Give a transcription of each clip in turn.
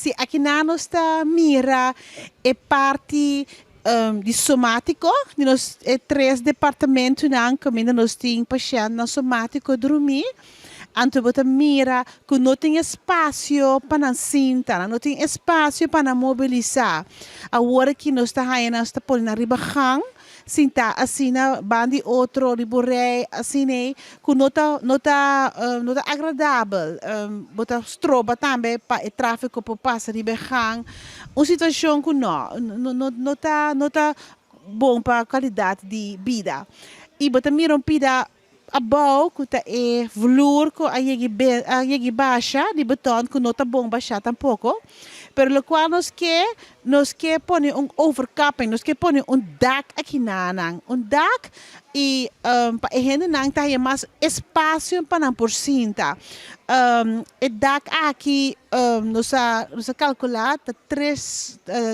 Sì, aqui na nostra mira é parte de somático, de nós é três departamentos na comida nós temos paciente na somático dormir. Então, você mira que não tem espaço para sentar, não tem espaço para mobilizar. A hora que nós está aí, nós está pondo na ribagang, sinta assim na bandi outro liborei assim né que não tá agradável bota stroba também para o tráfego por passa de bergang uma situação que não tá bom para a qualidade de vida e bota miram pida abaixo que tá é vloer que a yegi baixa de beton que não tá bom baixar tampouco pero lo qual nos que pone um overcapping, nos que pone um dak aqui na nang, um dak e pa gente nang tá mais espaço para não por cinta. E dak aqui nos calcular tá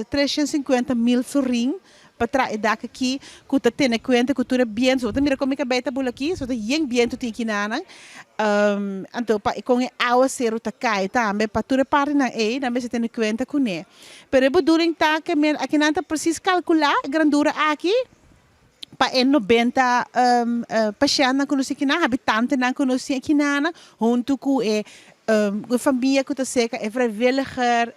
350 mil florin para trás dak aqui que tu tem conta que tu é bem, so tu mira como é que beta bula aqui, so tu yen bem tu tem aqui na nang. Então, com a água zero tá cai também para toda parte na e também se tem conta com ele. Pero o during tá que aqui não tá preciso calcular a grandura aqui para 90 pacientes na conhece aqui na habitante na conhece aqui na junto com a família que está cerca é vrijwilliger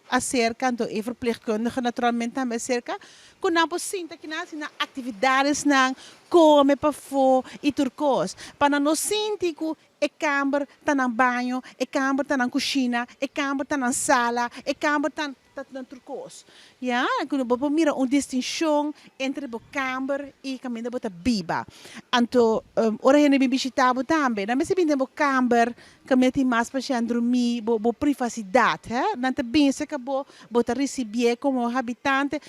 acerca então é verpleegkundige naturalmente também cerca com não sinta que na atividades não come para fora e turcos para não sentir que e kamer tá na banho, e kamer tá na cozinha, e kamer tá na sala, e kamer tá na turcos. Ja, quando você mira uma distinção entre a kamer e a caminho da biba. Então, ora eu me visitava também. Na minha se a kamer, caminho tem mais para gente dormir, bo privacidade, não te pensa que você receber como habitante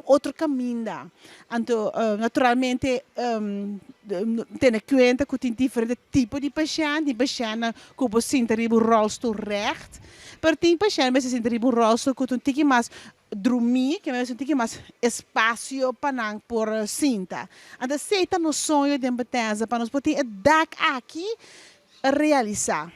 outro caminho. Então, naturalmente tem conta que tem diferentes tipos de paciente que você sente o rolstoel recht. Per tem paciente mas sente o rolstoel que tem que mais dormir, que mais tem que mais espaço para não por cinta. Então, se está no sonho de embeteza para nós poder dar aqui a realizar.